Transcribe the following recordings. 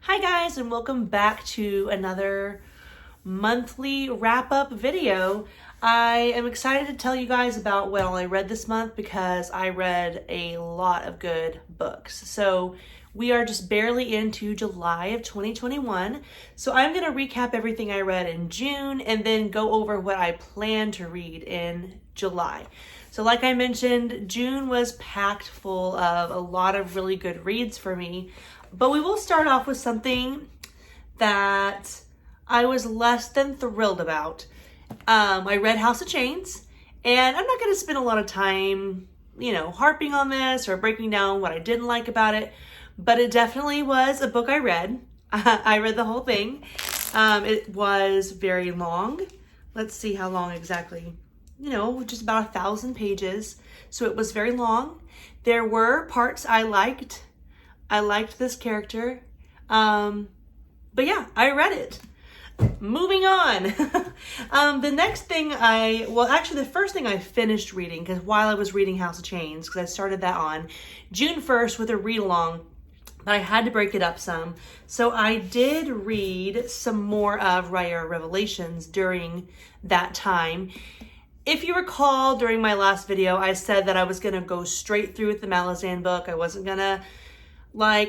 Hi guys, and welcome back to another monthly wrap-up video. I am excited to tell you guys about what all I read this month because I read a lot of good books. So we are just barely into July of 2021. So I'm going to recap everything I read in June and then go over what I plan to read in July. So like I mentioned, June was packed full of a lot of really good reads for me. But we will start off with something that I was less than thrilled about. I read House of Chains, and I'm not going to spend a lot of time, harping on this or breaking down what I didn't like about it, but it definitely was a book I read. I read the whole thing. It was very long. Let's see how long exactly. Just about 1,000 pages. So it was very long. There were parts I liked. I liked this character. But yeah, I read it. Moving on. The first thing I finished reading, because while I was reading House of Chains, because I started that on June 1st with a read along, but I had to break it up some. So I did read some more of Riyarra Revelations during that time. If you recall, during my last video, I said that I was going to go straight through with the Malazan book. I wasn't going to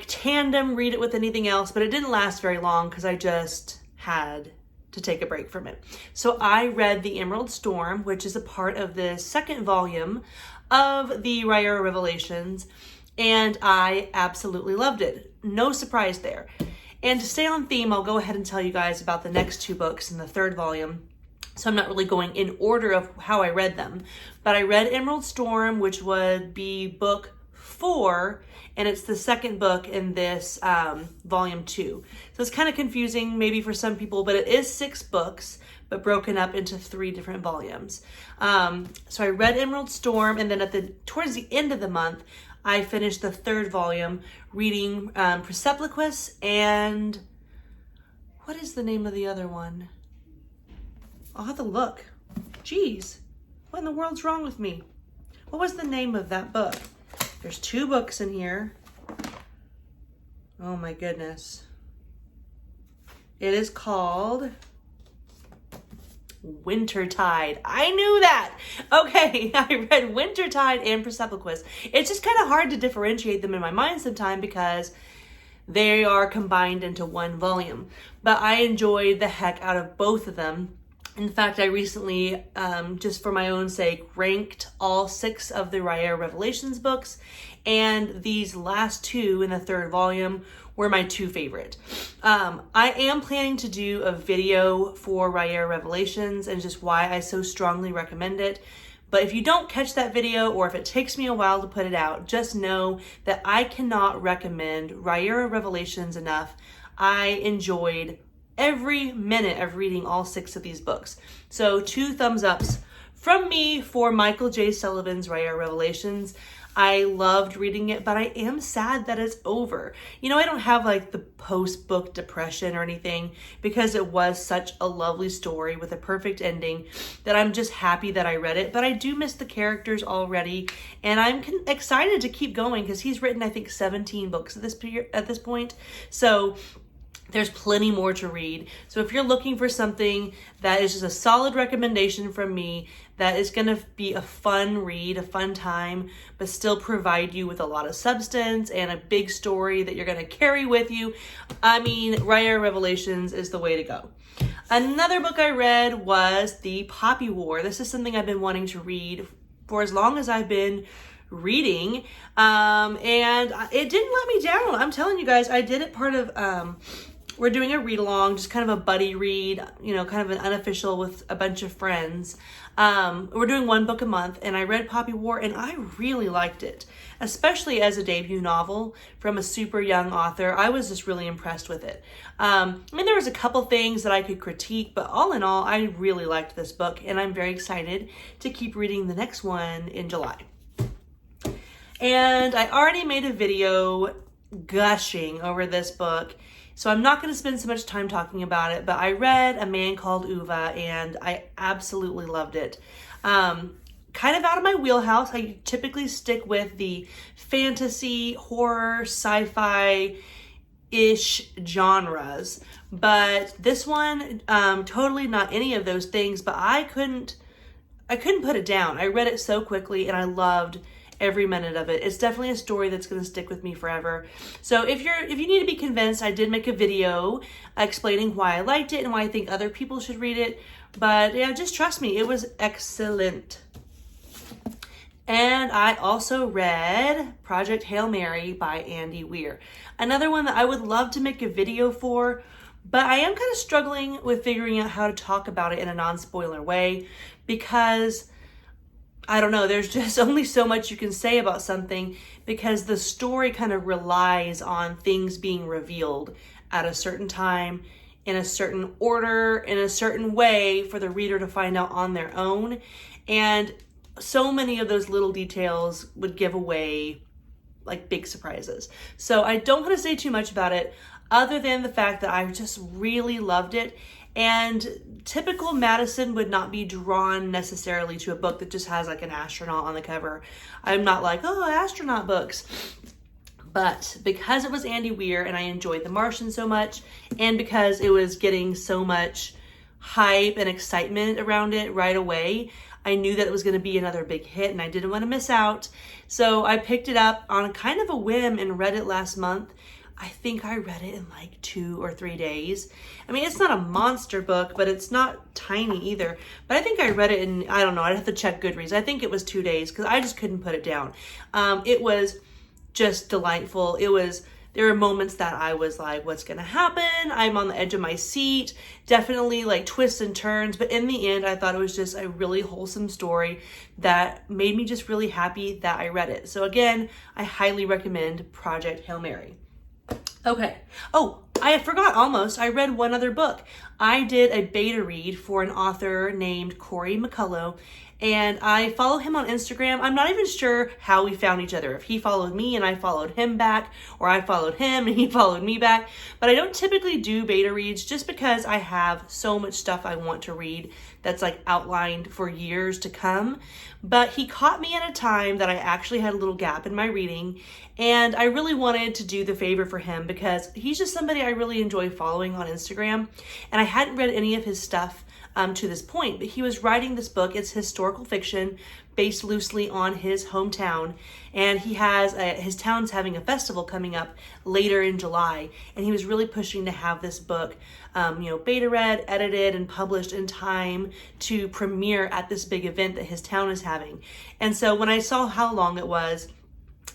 tandem read it with anything else, but it didn't last very long because I just had to take a break from it. So I read The Emerald Storm, which is a part of the second volume of the Riyarra Revelations, and I absolutely loved it. No surprise there. And to stay on theme, I'll go ahead and tell you guys about the next two books in the third volume. So I'm not really going in order of how I read them, but I read Emerald Storm, which would be book 4, and it's the second book in this volume 2. So it's kind of confusing maybe for some people, but it is 6 books, but broken up into 3 different volumes. So I read Emerald Storm, and then towards the end of the month, I finished the third volume reading Persepolis and what is the name of the other one? I'll have to look. Jeez, what in the world's wrong with me? What was the name of that book? There's 2 books in here. Oh my goodness. It is called Wintertide. I knew that. Okay, I read Wintertide and Persepolis. It's just kind of hard to differentiate them in my mind sometimes because they are combined into one volume. But I enjoyed the heck out of both of them. In fact, I recently, just for my own sake, ranked all 6 of the Riyarra Revelations books, and these last 2 in the third volume were my 2 favorite. I am planning to do a video for Riyarra Revelations and just why I so strongly recommend it. But if you don't catch that video, or if it takes me a while to put it out, just know that I cannot recommend Riyarra Revelations enough. I enjoyed every minute of reading all 6 of these books. So 2 thumbs ups from me for Michael J. Sullivan's Riyarra Revelations. I loved reading it, but I am sad that it's over. I don't have the post-book depression or anything because it was such a lovely story with a perfect ending that I'm just happy that I read it. But I do miss the characters already, and I'm excited to keep going because he's written, I think, 17 books at this point. So there's plenty more to read. So if you're looking for something that is just a solid recommendation from me, that is going to be a fun read, a fun time, but still provide you with a lot of substance and a big story that you're going to carry with you, Riyarra Revelations is the way to go. Another book I read was The Poppy War. This is something I've been wanting to read for as long as I've been reading, and it didn't let me down. I'm telling you guys, I did it part of we're doing a read along, just kind of a buddy read, kind of an unofficial with a bunch of friends. We're doing 1 book a month, and I read Poppy War, and I really liked it, especially as a debut novel from a super young author. I was just really impressed with it. There was a couple things that I could critique, but all in all, I really liked this book, and I'm very excited to keep reading the next one in July. And I already made a video gushing over this book, so I'm not going to spend so much time talking about it, but I read A Man Called Ova, and I absolutely loved it. Kind of out of my wheelhouse. I typically stick with the fantasy, horror, sci-fi, ish genres. But this one, totally not any of those things, but I couldn't put it down. I read it so quickly and I loved every minute of it. It's definitely a story that's going to stick with me forever. So if you need to be convinced, I did make a video explaining why I liked it and why I think other people should read it. But yeah, just trust me, it was excellent. And I also read Project Hail Mary by Andy Weir. Another one that I would love to make a video for, but I am kind of struggling with figuring out how to talk about it in a non-spoiler way because I don't know, there's just only so much you can say about something because the story kind of relies on things being revealed at a certain time, in a certain order, in a certain way for the reader to find out on their own. And so many of those little details would give away like big surprises. So I don't want to say too much about it other than the fact that I just really loved it. And typical Madison would not be drawn necessarily to a book that just has like an astronaut on the cover. I'm not like, oh, astronaut books. But because it was Andy Weir and I enjoyed The Martian so much, and because it was getting so much hype and excitement around it right away, I knew that it was going to be another big hit and I didn't want to miss out. So I picked it up on kind of a whim and read it last month. I think I read it in like 2 or 3 days. I mean, it's not a monster book, but it's not tiny either. But I think I read it in, I don't know, I'd have to check Goodreads. I think it was 2 days because I just couldn't put it down. It was just delightful. There were moments that I was like, what's going to happen? I'm on the edge of my seat. Definitely like twists and turns. But in the end, I thought it was just a really wholesome story that made me just really happy that I read it. So again, I highly recommend Project Hail Mary. Okay. Oh, I forgot almost. I read one other book. I did a beta read for an author named Corey McCullough, and I follow him on Instagram. I'm not even sure how we found each other. If he followed me and I followed him back, or I followed him and he followed me back. But I don't typically do beta reads just because I have so much stuff I want to read that's like outlined for years to come. But he caught me at a time that I actually had a little gap in my reading, and I really wanted to do the favor for him because he's just somebody I really enjoy following on Instagram. And I hadn't read any of his stuff to this point, but he was writing this book. It's historical fiction based loosely on his hometown, and he has his town's having a festival coming up later in July, and he was really pushing to have this book beta read, edited, and published in time to premiere at this big event that his town is having. And so when I saw how long it was,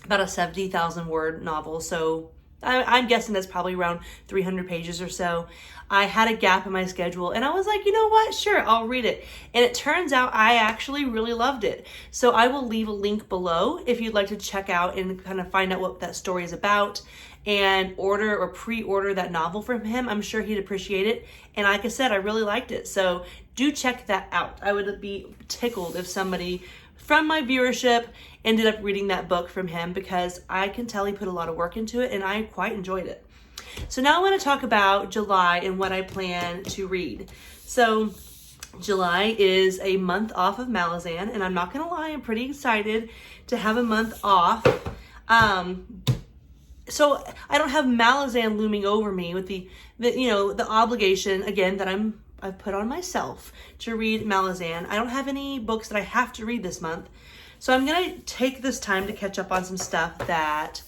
about a 70,000 word novel, so I'm guessing that's probably around 300 pages or so. I had a gap in my schedule and I was like, you know what? Sure, I'll read it. And it turns out I actually really loved it. So I will leave a link below if you'd like to check out and kind of find out what that story is about and order or pre-order that novel from him. I'm sure he'd appreciate it. And like I said, I really liked it. So do check that out. I would be tickled if somebody from my viewership ended up reading that book from him because I can tell he put a lot of work into it and I quite enjoyed it. So now I want to talk about July and what I plan to read. So July is a month off of Malazan, and I'm not going to lie, I'm pretty excited to have a month off. So I don't have Malazan looming over me with the obligation again that I've put on myself to read Malazan. I don't have any books that I have to read this month. So I'm going to take this time to catch up on some stuff that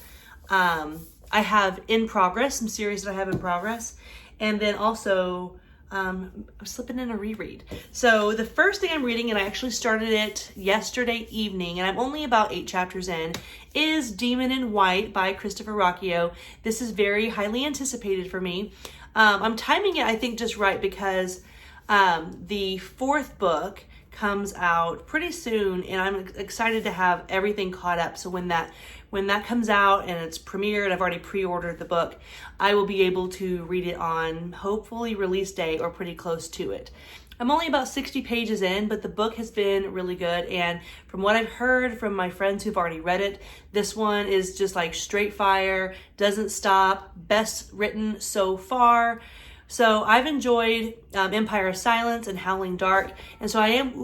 I have in progress, some series that I have in progress. And then also I'm slipping in a reread. So the first thing I'm reading, and I actually started it yesterday evening, and I'm only about 8 chapters in, is Demon in White by Christopher Ruocchio. This is very highly anticipated for me. I'm timing it, I think, just right because the 4th book comes out pretty soon, and I'm excited to have everything caught up. So when that comes out and it's premiered, I've already pre-ordered the book, I will be able to read it on hopefully release day or pretty close to it. I'm only about 60 pages in, but the book has been really good. And from what I've heard from my friends who've already read it, this one is just like straight fire, doesn't stop, best written so far. So I've enjoyed Empire of Silence and Howling Dark. And so I am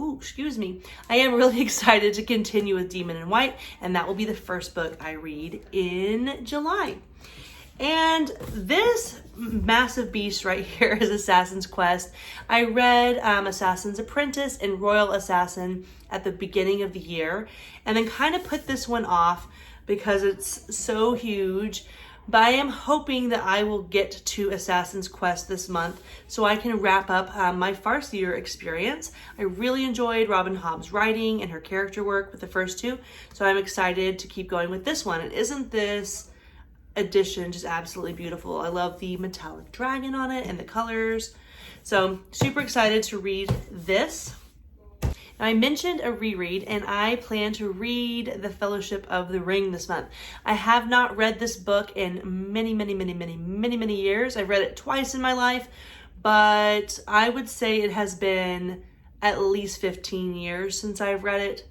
really excited to continue with Demon in White. And that will be the first book I read in July. And this massive beast right here is Assassin's Quest. I read Assassin's Apprentice and Royal Assassin at the beginning of the year, and then kind of put this one off because it's so huge. But I am hoping that I will get to Assassin's Quest this month so I can wrap up my Farseer experience. I really enjoyed Robin Hobb's writing and her character work with the first two, so I'm excited to keep going with this one. And isn't this edition just absolutely beautiful? I love the metallic dragon on it and the colors. So super excited to read this. Now, I mentioned a reread, and I plan to read The Fellowship of the Ring this month. I have not read this book in many years. I've read it twice in my life, but I would say it has been at least 15 years since I've read it.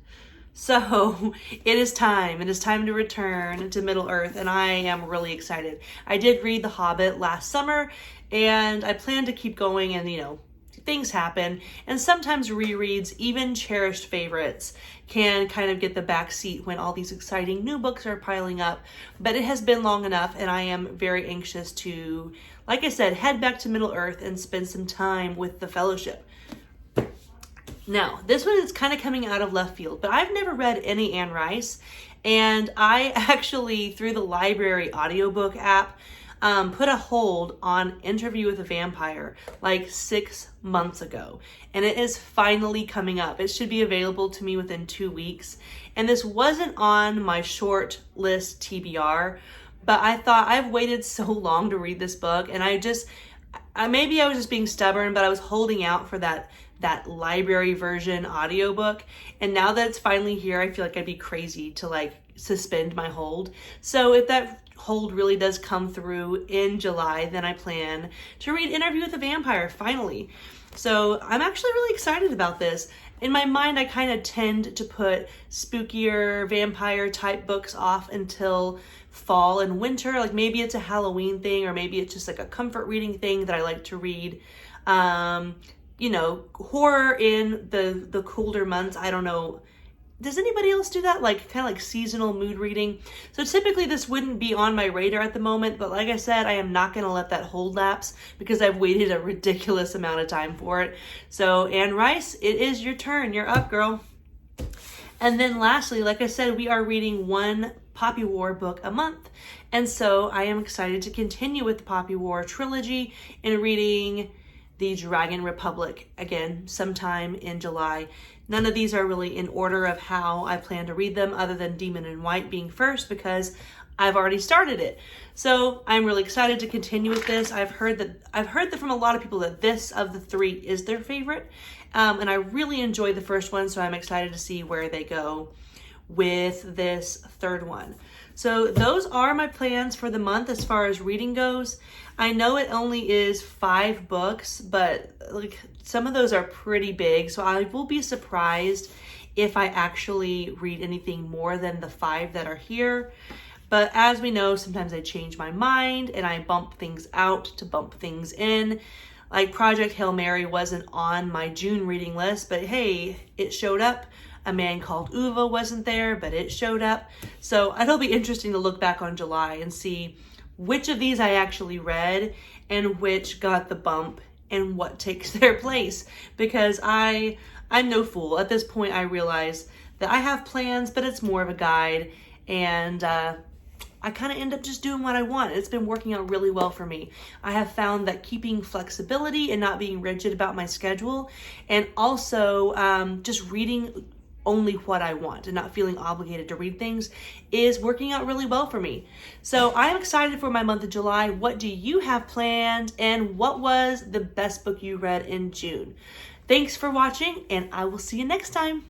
So it is time. It is time to return to Middle Earth, and I am really excited. I did read The Hobbit last summer, and I plan to keep going, and things happen, and sometimes rereads, even cherished favorites, can kind of get the back seat when all these exciting new books are piling up. But it has been long enough, and I am very anxious to, like I said, head back to Middle Earth and spend some time with the Fellowship. Now, this one is kind of coming out of left field, but I've never read any Anne Rice, and I actually, through the library audiobook app, put a hold on Interview with a Vampire like 6 months ago, and it is finally coming up. It should be available to me within 2 weeks, and this wasn't on my short list TBR, but I thought I've waited so long to read this book, and maybe I was just being stubborn, but I was holding out for that library version audiobook, and now that it's finally here, I feel like I'd be crazy to suspend my hold. So if that hold really does come through in July, then I plan to read Interview with a Vampire finally. So I'm actually really excited about this. In my mind, I kind of tend to put spookier vampire type books off until fall and winter. Like maybe it's a Halloween thing, or maybe it's just like a comfort reading thing that I like to read. Horror in the colder months. I don't know. Does anybody else do that? Kind of like seasonal mood reading. So typically this wouldn't be on my radar at the moment, but like I said, I am not going to let that hold lapse because I've waited a ridiculous amount of time for it. So Anne Rice, it is your turn. You're up, girl. And then lastly, like I said, we are reading one Poppy War book a month. And so I am excited to continue with the Poppy War trilogy and reading the Dragon Republic again sometime in July. None of these are really in order of how I plan to read them, other than Demon in White being first because I've already started it. So I'm really excited to continue with this. I've heard that from a lot of people that this of the three is their favorite, and I really enjoyed the first one, so I'm excited to see where they go with this third one. So those are my plans for the month as far as reading goes. I know it only is 5 books, but some of those are pretty big, so I will be surprised if I actually read anything more than the 5 that are here. But as we know, sometimes I change my mind and I bump things out to bump things in. Like Project Hail Mary wasn't on my June reading list, but hey, it showed up. A Man Called Uva wasn't there, but it showed up. So it'll be interesting to look back on July and see which of these I actually read and which got the bump and what takes their place. Because I'm no fool. At this point, I realize that I have plans, but it's more of a guide. And I kind of end up just doing what I want. It's been working out really well for me. I have found that keeping flexibility and not being rigid about my schedule, and also just reading only what I want and not feeling obligated to read things, is working out really well for me. So I'm excited for my month of July. What do you have planned, and what was the best book you read in June? Thanks for watching, and I will see you next time.